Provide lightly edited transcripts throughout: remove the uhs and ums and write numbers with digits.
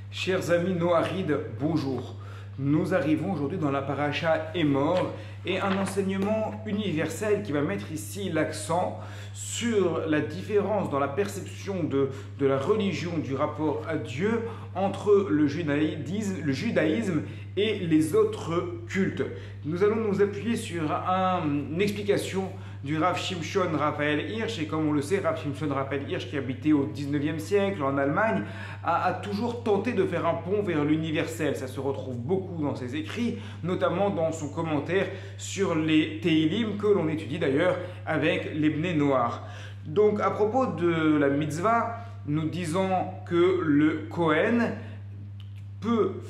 Chers amis Noahrides, bonjour. Nous arrivons aujourd'hui dans la paracha Emor et un enseignement universel qui va mettre ici l'accent sur la différence dans la perception de la religion, du rapport à Dieu entre le judaïsme et les autres cultes. Nous allons nous appuyer sur une explication du Rav Shimshon Raphaël Hirsch, et comme on le sait, Rav Shimshon Raphaël Hirsch, qui habitait au 19e siècle en Allemagne, a toujours tenté de faire un pont vers l'universel. Ça se retrouve beaucoup dans ses écrits, notamment dans son commentaire sur les Teilim, que l'on étudie d'ailleurs avec les Bnei Noach. Donc à propos de la mitzvah, nous disons que le Kohen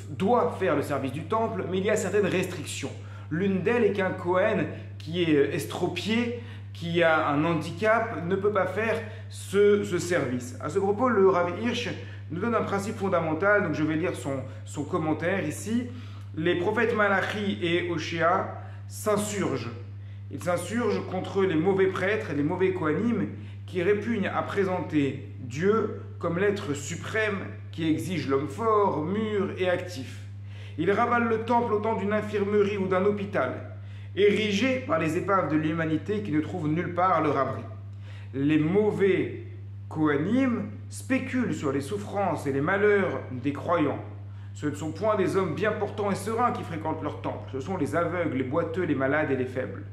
doit faire le service du temple, mais il y a certaines restrictions. L'une d'elles est qu'un Kohen qui est estropié, qui a un handicap, ne peut pas faire ce service. À ce propos, le Rav Hirsch nous donne un principe fondamental, donc je vais lire son commentaire ici. Les prophètes Malachi et Oshéa s'insurgent. Ils s'insurgent contre les mauvais prêtres et les mauvais Kohanim qui répugnent à présenter Dieu comme l'être suprême qui exige l'homme fort, mûr et actif. Ils ravalent le temple au temps d'une infirmerie ou d'un hôpital, érigé par les épaves de l'humanité qui ne trouvent nulle part leur abri. Les mauvais Kohanim spéculent sur les souffrances et les malheurs des croyants. Ce ne sont point des hommes bien portants et sereins qui fréquentent leur temple, ce sont les aveugles, les boiteux, les malades et les faibles.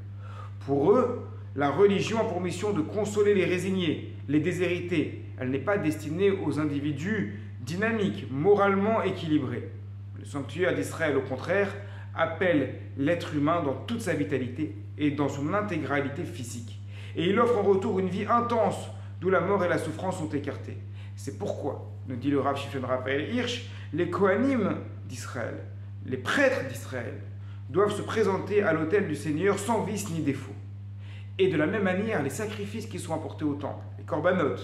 Pour eux, la religion a pour mission de consoler les résignés, les déshérités. Elle n'est pas destinée aux individus dynamiques, moralement équilibrés. Le sanctuaire d'Israël, au contraire, appelle l'être humain dans toute sa vitalité et dans son intégralité physique. Et il offre en retour une vie intense, d'où la mort et la souffrance sont écartées. C'est pourquoi, nous dit le Rav Shimshon Raphaël Hirsch, les Kohanim d'Israël, les prêtres d'Israël, doivent se présenter à l'autel du Seigneur sans vice ni défaut. Et de la même manière, les sacrifices qui sont apportés au temple, les korbanot,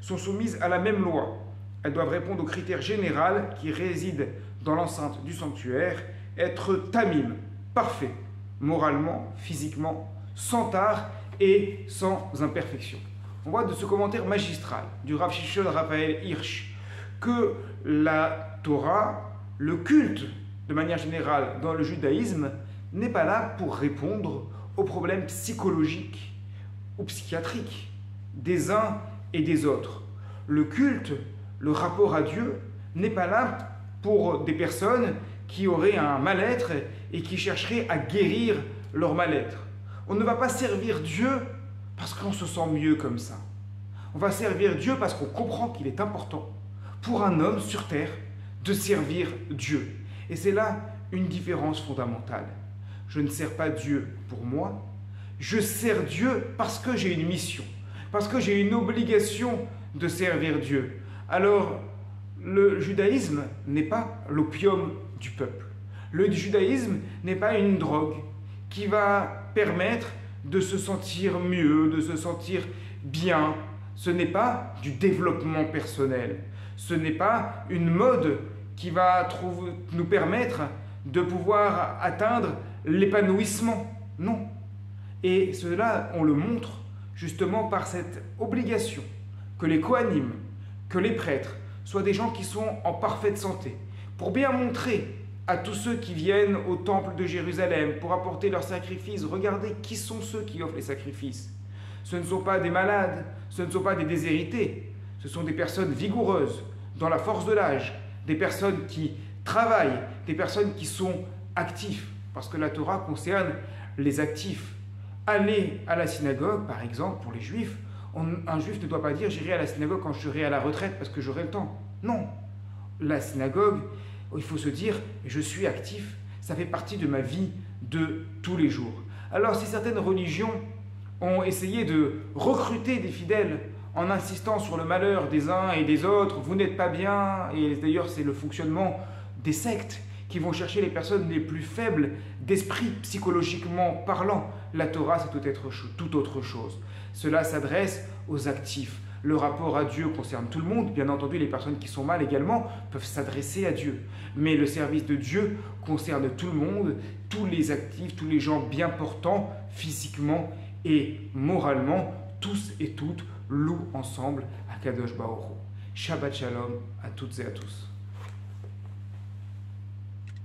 sont soumises à la même loi. Elles doivent répondre au critère général qui réside dans l'enceinte du sanctuaire, être tamim, parfait, moralement, physiquement, sans tare et sans imperfection. On voit de ce commentaire magistral du Rav Shimshon Raphaël Hirsch que la Torah, le culte de manière générale dans le judaïsme, n'est pas là pour répondre aux problèmes psychologiques ou psychiatriques des uns et des autres. Le culte, le rapport à Dieu, n'est pas là pour des personnes qui auraient un mal-être et qui chercheraient à guérir leur mal-être. On ne va pas servir Dieu parce qu'on se sent mieux comme ça. On va servir Dieu parce qu'on comprend qu'il est important pour un homme sur terre de servir Dieu. Et c'est là une différence fondamentale. Je ne sers pas Dieu pour moi, je sers Dieu parce que j'ai une mission, parce que j'ai une obligation de servir Dieu. Alors, le judaïsme n'est pas l'opium du peuple. Le judaïsme n'est pas une drogue qui va permettre de se sentir mieux, de se sentir bien. Ce n'est pas du développement personnel. Ce n'est pas une mode qui va nous permettre de pouvoir atteindre l'épanouissement. Non. Et cela, on le montre justement par cette obligation que les Kohanim, que les prêtres, soient des gens qui sont en parfaite santé, pour bien montrer à tous ceux qui viennent au temple de Jérusalem pour apporter leurs sacrifices. Regardez qui sont ceux qui offrent les sacrifices. Ce ne sont pas des malades, ce ne sont pas des déshérités, ce sont des personnes vigoureuses, dans la force de l'âge, des personnes qui travaillent, des personnes qui sont actifs, parce que la Torah concerne les actifs. Aller à la synagogue, par exemple, pour les juifs, un juif ne doit pas dire « j'irai à la synagogue quand je serai à la retraite parce que j'aurai le temps ». Non, la synagogue, il faut se dire « je suis actif, ça fait partie de ma vie de tous les jours ». Alors si certaines religions ont essayé de recruter des fidèles en insistant sur le malheur des uns et des autres, vous n'êtes pas bien, et d'ailleurs c'est le fonctionnement des sectes qui vont chercher les personnes les plus faibles d'esprit psychologiquement parlant. La Torah, c'est tout autre chose. Cela s'adresse aux actifs. Le rapport à Dieu concerne tout le monde. Bien entendu, les personnes qui sont mal également peuvent s'adresser à Dieu. Mais le service de Dieu concerne tout le monde, tous les actifs, tous les gens bien portants, physiquement et moralement. Tous et toutes louent ensemble à Kadosh Baruch Hu. Shabbat Shalom à toutes et à tous.